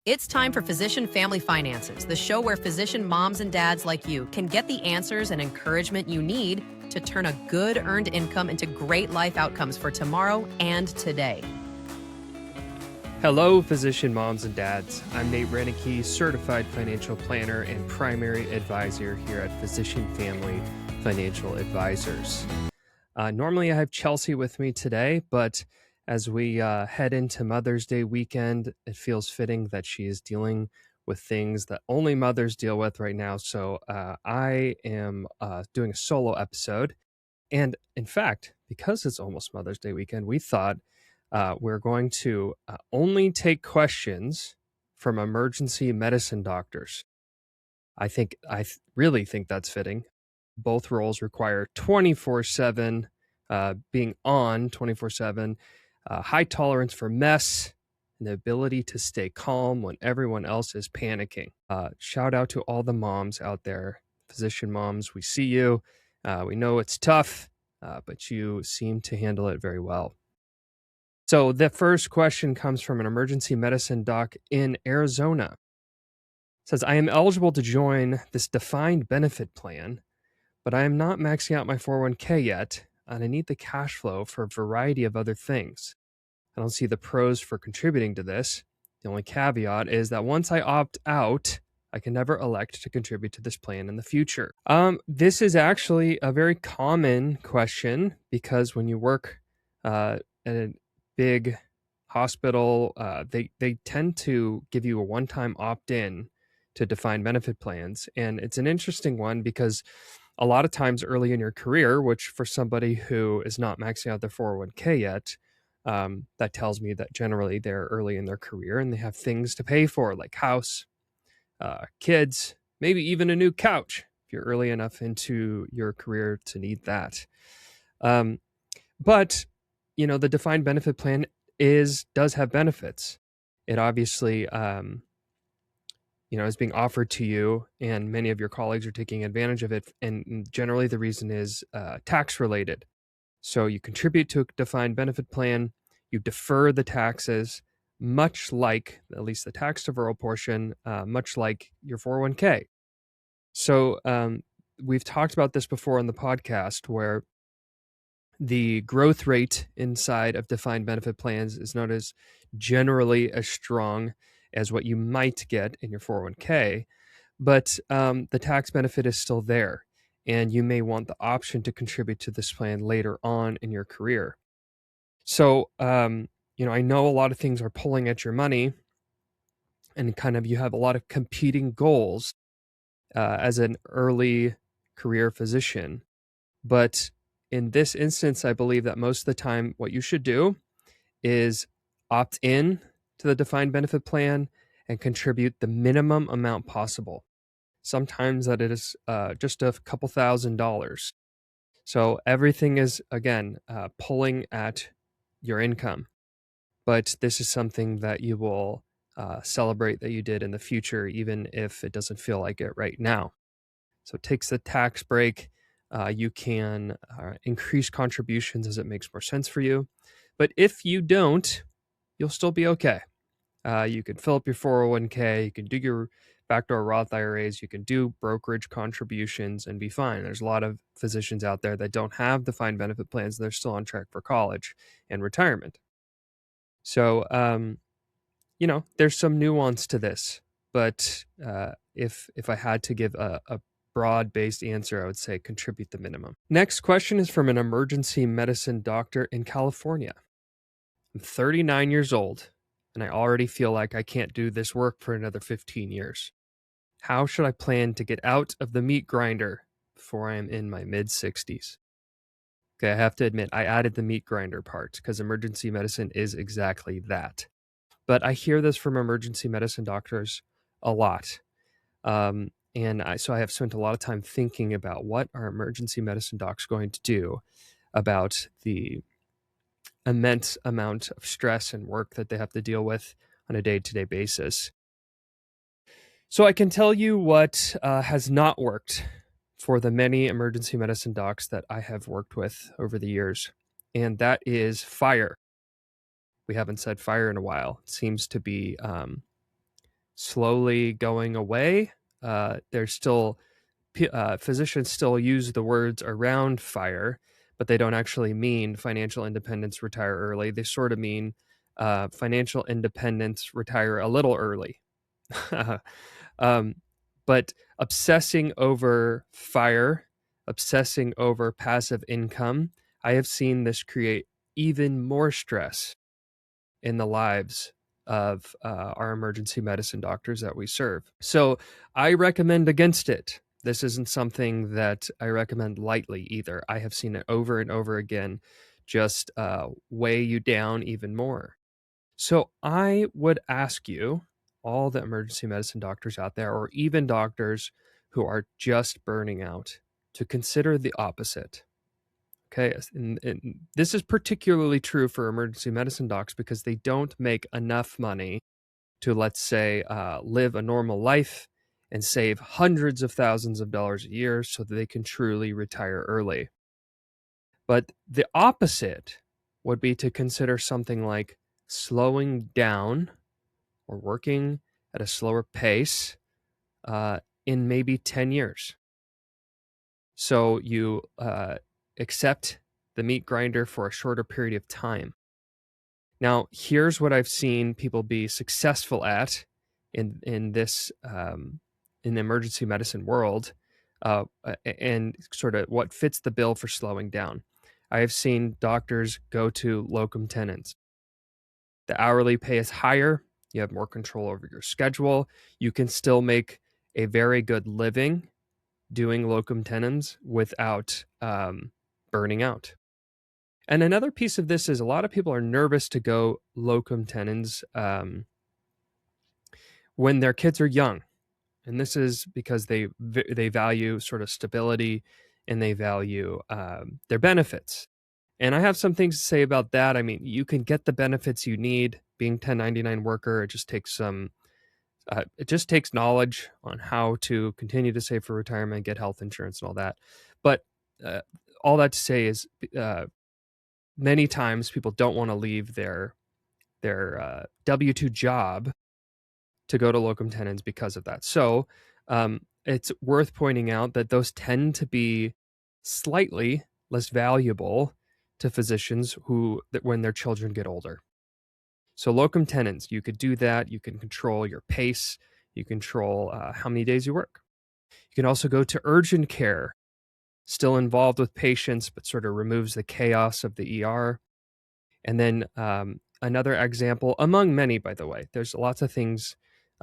It's time for Physician Family Finances, the show where physician moms and dads like you can get the answers and encouragement you need to turn a good earned income into great life outcomes for tomorrow and today. Hello, physician moms and dads. I'm Nate Reineke, certified financial planner and primary advisor here at Physician Family Financial Advisors. Normally I have Chelsea with me today, but as we head into Mother's Day weekend, it feels fitting that she is dealing with things that only mothers deal with right now. So I am doing a solo episode. And in fact, because it's almost Mother's Day weekend, we thought we're going to only take questions from emergency medicine doctors. I really think that's fitting. Both roles require 24/7 being on 24/7, high tolerance for mess, and the ability to stay calm when everyone else is panicking. Shout out to all the moms out there, physician moms. We see you. We know it's tough, but you seem to handle it very well. So the first question comes from an emergency medicine doc in Arizona. It says, I am eligible to join this defined benefit plan, but I am not maxing out my 401k yet, and I need the cash flow for a variety of other things. I don't see the pros for contributing to this. The only caveat is that once I opt out, I can never elect to contribute to this plan in the future. This is actually a very common question because when you work at a big hospital, they tend to give you a one-time opt-in to defined benefit plans. And it's an interesting one because a lot of times early in your career, which for somebody who is not maxing out their 401k yet, that tells me that generally they're early in their career and they have things to pay for like house, kids, maybe even a new couch if you're early enough into your career to need that. But the defined benefit plan does have benefits. It obviously is being offered to you, and many of your colleagues are taking advantage of it. And generally the reason is tax related. So you contribute to a defined benefit plan, you defer the taxes, much like, at least the tax deferral portion, much like your 401k. So we've talked about this before on the podcast where the growth rate inside of defined benefit plans is not as generally as strong as what you might get in your 401k, but the tax benefit is still there. And you may want the option to contribute to this plan later on in your career. So, I know a lot of things are pulling at your money and kind of you have a lot of competing goals as an early career physician. But in this instance, I believe that most of the time what you should do is opt in to the defined benefit plan and contribute the minimum amount possible. Sometimes that is just a couple $1,000s. So everything is, again, pulling at your income. But this is something that you will celebrate that you did in the future, even if it doesn't feel like it right now. So it takes the tax break. You can increase contributions as it makes more sense for you. But if you don't, you'll still be okay. You can fill up your 401k, you can do your backdoor Roth IRAs, you can do brokerage contributions and be fine. There's a lot of physicians out there that don't have defined benefit plans. They're still on track for college and retirement. So, there's some nuance to this, but if I had to give a broad-based answer, I would say contribute the minimum. Next question is from an emergency medicine doctor in California. I'm 39 years old, and I already feel like I can't do this work for another 15 years. How should I plan to get out of the meat grinder before I am in my mid-60s? Okay, I have to admit, I added the meat grinder part because emergency medicine is exactly that. But I hear this from emergency medicine doctors a lot. So I have spent a lot of time thinking about what are emergency medicine docs going to do about the immense amount of stress and work that they have to deal with on a day-to-day basis. So I can tell you what has not worked for the many emergency medicine docs that I have worked with over the years, and that is fire. We haven't said fire in a while. It seems to be slowly going away. There's still physicians still use the words around FIRE, but they don't actually mean financial independence, retire early. They sort of mean financial independence, retire a little early. um, but obsessing over FIRE, obsessing over passive income, I have seen this create even more stress in the lives of our emergency medicine doctors that we serve. So I recommend against it. This isn't something that I recommend lightly either. I have seen it over and over again, just weigh you down even more. So I would ask you, all the emergency medicine doctors out there, or even doctors who are just burning out, to consider the opposite. Okay, and this is particularly true for emergency medicine docs because they don't make enough money to, let's say, live a normal life and save hundreds of thousands of dollars a year so that they can truly retire early. But the opposite would be to consider something like slowing down or working at a slower pace in maybe 10 years. So you accept the meat grinder for a shorter period of time. Now, here's what I've seen people be successful at in this in the emergency medicine world, and sort of what fits the bill for slowing down. I have seen doctors go to locum tenens. The hourly pay is higher. You have more control over your schedule. You can still make a very good living doing locum tenens without burning out. And another piece of this is a lot of people are nervous to go locum tenens when their kids are young. And this is because they value sort of stability and they value their benefits. And I have some things to say about that. I mean, you can get the benefits you need being 1099 worker. It just takes knowledge on how to continue to save for retirement, get health insurance and all that. But all that to say is many times people don't want to leave their W-2 job to go to locum tenens because of that. So it's worth pointing out that those tend to be slightly less valuable to physicians when their children get older. So locum tenens, you could do that. You can control your pace. You control how many days you work. You can also go to urgent care, still involved with patients, but sort of removes the chaos of the ER. And then another example, among many, by the way, there's lots of things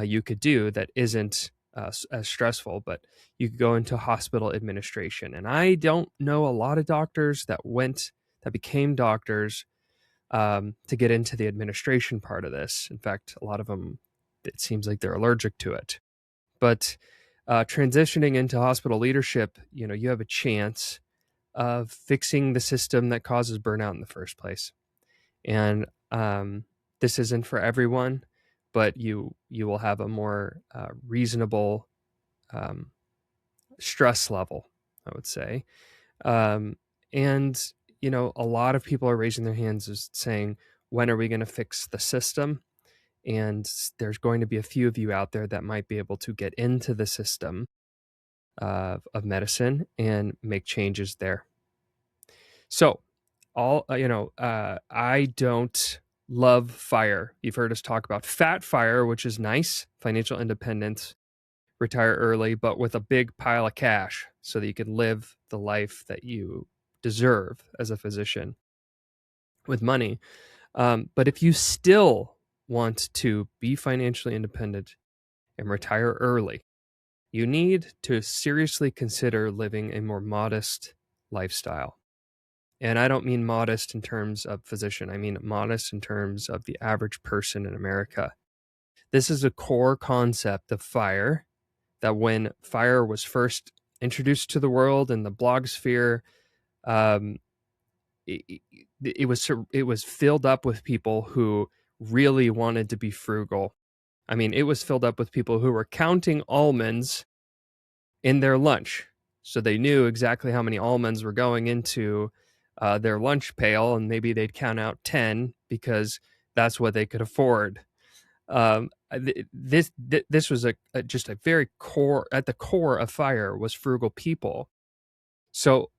you could do that isn't as stressful, but you could go into hospital administration. And I don't know a lot of doctors that became doctors to get into the administration part of this. In fact, a lot of them, it seems like they're allergic to it. But transitioning into hospital leadership, you have a chance of fixing the system that causes burnout in the first place. And this isn't for everyone, but you will have a more reasonable stress level, I would say. And a lot of people are raising their hands as saying, when are we going to fix the system? And there's going to be a few of you out there that might be able to get into the system of medicine and make changes there. So I don't love FIRE. You've heard us talk about fat FIRE, which is nice, financial independence, retire early, but with a big pile of cash so that you can live the life that you deserve as a physician with money. But if you still want to be financially independent and retire early, you need to seriously consider living a more modest lifestyle. And I don't mean modest in terms of physician. I mean modest in terms of the average person in America. This is a core concept of FIRE, that when FIRE was first introduced to the world in the blog sphere, it was filled up with people who really wanted to be frugal. I mean, it was filled up with people who were counting almonds in their lunch. So they knew exactly how many almonds were going into their lunch pail, and maybe they'd count out 10 because that's what they could afford. this was just a very core, at the core of FIRE was frugal people. So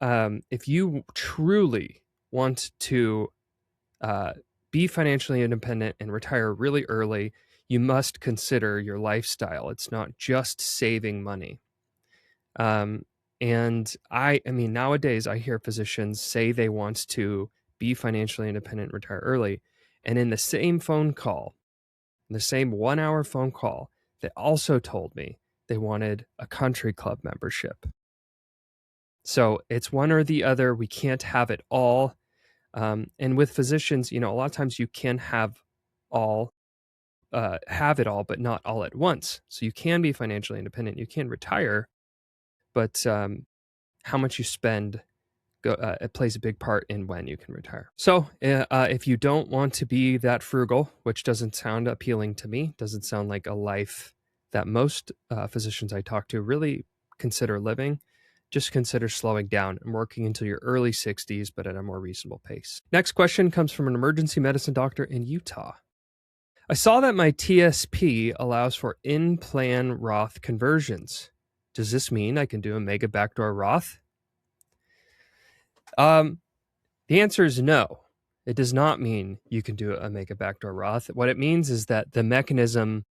if you truly want to be financially independent and retire really early, you must consider your lifestyle. It's not just saving money. And I mean, nowadays I hear physicians say they want to be financially independent, retire early. And in the same phone call, in the same 1 hour phone call, they also told me they wanted a country club membership. So it's one or the other. We can't have it all. And with physicians, a lot of times you can have it all, but not all at once. So you can be financially independent, you can retire, but how much you spend it plays a big part in when you can retire. So if you don't want to be that frugal, which doesn't sound appealing to me, doesn't sound like a life that most physicians I talk to really consider living, just consider slowing down and working until your early 60s, but at a more reasonable pace. Next question comes from an emergency medicine doctor in Utah. I saw that my TSP allows for in-plan Roth conversions. Does this mean I can do a mega backdoor Roth? The answer is no. It does not mean you can do a mega backdoor Roth. What it means is that the mechanism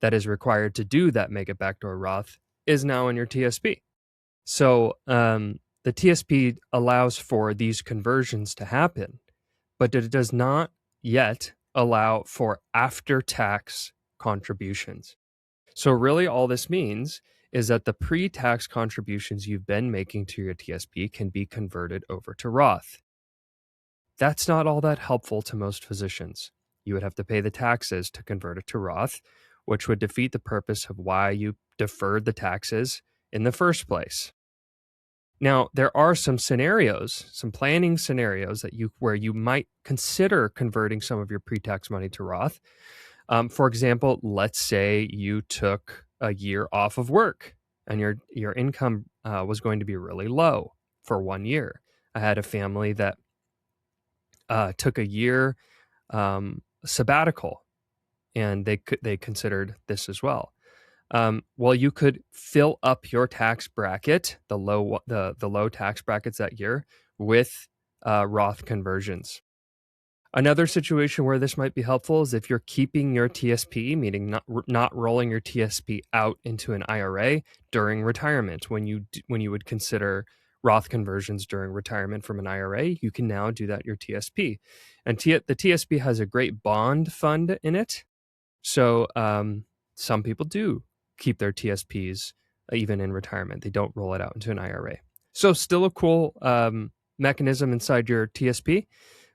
that is required to do that mega backdoor Roth is now in your TSP. So the TSP allows for these conversions to happen, but it does not yet allow for after-tax contributions. So really all this means is that the pre-tax contributions you've been making to your TSP can be converted over to Roth. That's not all that helpful to most physicians. You would have to pay the taxes to convert it to Roth, which would defeat the purpose of why you deferred the taxes in the first place. Now, there are some scenarios, some planning scenarios where you might consider converting some of your pre-tax money to Roth. For example, let's say you took a year off of work and your income was going to be really low for 1 year. I had a family that took a year sabbatical, and they considered this as well. Well, you could fill up your tax bracket, the low tax brackets that year, with Roth conversions. Another situation where this might be helpful is if you're keeping your TSP, meaning not rolling your TSP out into an IRA during retirement. When you would consider Roth conversions during retirement from an IRA, you can now do that your TSP. And the TSP has a great bond fund in it. So some people do keep their TSPs even in retirement. They don't roll it out into an IRA. So still a cool mechanism inside your TSP,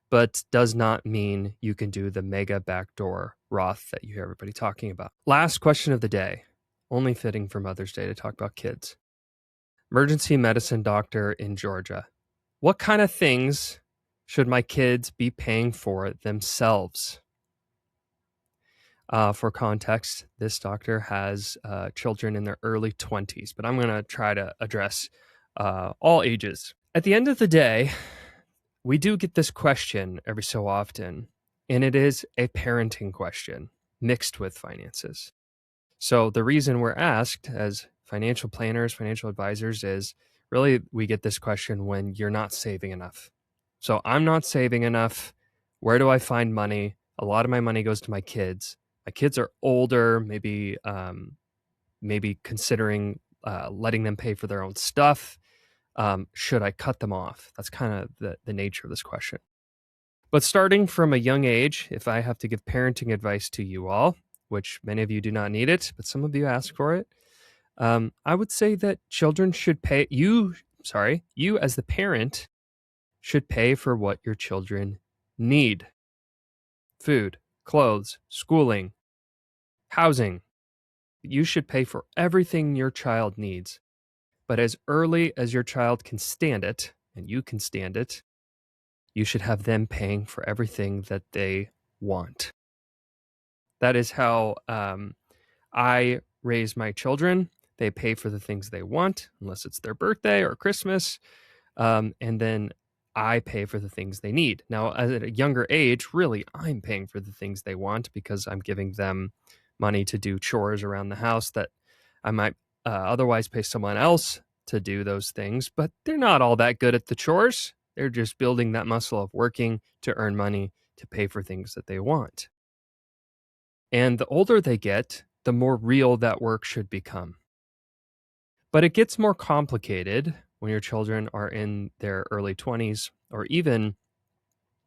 but does not mean you can do the mega backdoor Roth that you hear everybody talking about. Last question of the day, only fitting for Mother's Day to talk about kids. Emergency medicine doctor in Georgia. What kind of things should my kids be paying for themselves? For context, this doctor has children in their early 20s, but I'm going to try to address all ages. At the end of the day, we do get this question every so often, and it is a parenting question mixed with finances. So the reason we're asked as financial planners, financial advisors, is really we get this question when you're not saving enough. So I'm not saving enough. Where do I find money? A lot of my money goes to my kids. My kids are older, maybe considering letting them pay for their own stuff. Should I cut them off? That's kind of the nature of this question. But starting from a young age, if I have to give parenting advice to you all, which many of you do not need it, but some of you ask for it, I would say that children should pay, you as the parent should pay for what your children need. Food, clothes, schooling, housing. You should pay for everything your child needs. But as early as your child can stand it, and you can stand it, you should have them paying for everything that they want. That is how I raise my children. They pay for the things they want, unless it's their birthday or Christmas. And then I pay for the things they need. Now, at a younger age, really, I'm paying for the things they want because I'm giving them money to do chores around the house that I might otherwise pay someone else to do those things, but they're not all that good at the chores. They're just building that muscle of working to earn money to pay for things that they want. And the older they get, the more real that work should become. But it gets more complicated when your children are in their early 20s or even,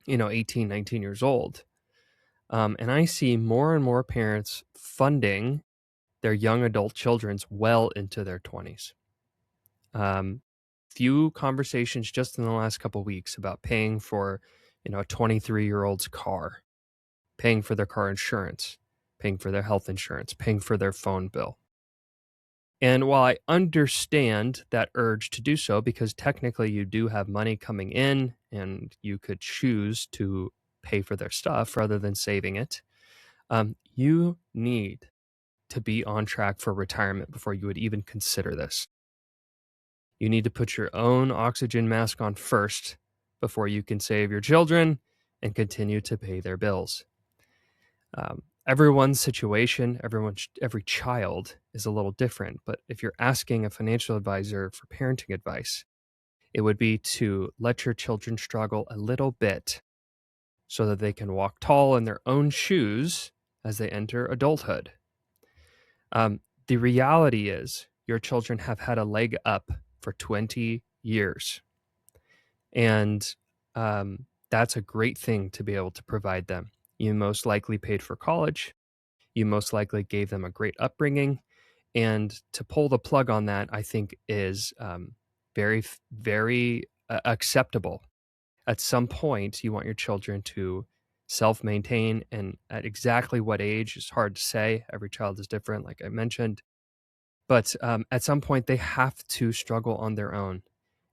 18, 19 years old. And I see more and more parents funding their young adult children's well into their 20s. Few conversations just in the last couple of weeks about paying for, a 23-year-old's car, paying for their car insurance, paying for their health insurance, paying for their phone bill. And while I understand that urge to do so, because technically you do have money coming in and you could choose to pay for their stuff rather than saving it, you need to be on track for retirement before you would even consider this. You need to put your own oxygen mask on first before you can save your children and continue to pay their bills. Everyone's situation, every child is a little different, but if you're asking a financial advisor for parenting advice, it would be to let your children struggle a little bit so that they can walk tall in their own shoes as they enter adulthood. The reality is your children have had a leg up for 20 years. And that's a great thing to be able to provide them. You most likely paid for college. You most likely gave them a great upbringing. And to pull the plug on that, I think is very, very acceptable. At some point, you want your children to self-maintain, and at exactly what age is hard to say. Every child is different, like I mentioned. But at some point, they have to struggle on their own.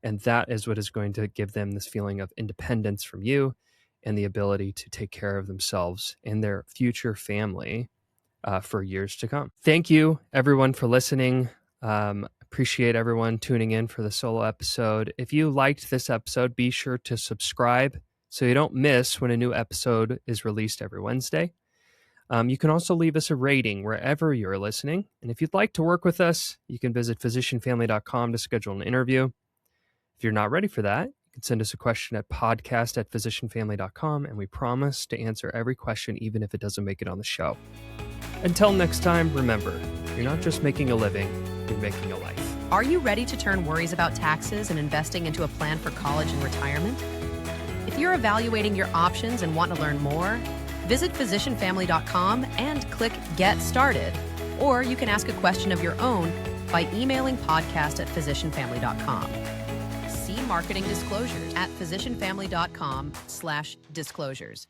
And that is what is going to give them this feeling of independence from you and the ability to take care of themselves and their future family for years to come. Thank you, everyone, for listening. Appreciate everyone tuning in for the solo episode. If you liked this episode, be sure to subscribe so you don't miss when a new episode is released every Wednesday. You can also leave us a rating wherever you're listening. And if you'd like to work with us, you can visit physicianfamily.com to schedule an interview. If you're not ready for that, you can send us a question at podcast@physicianfamily.com, and we promise to answer every question, even if it doesn't make it on the show. Until next time, remember, you're not just making a living, you're making a life. Are you ready to turn worries about taxes and investing into a plan for college and retirement? If you're evaluating your options and want to learn more, visit physicianfamily.com and click Get Started. Or you can ask a question of your own by emailing podcast@physicianfamily.com. See marketing disclosures at physicianfamily.com/disclosures.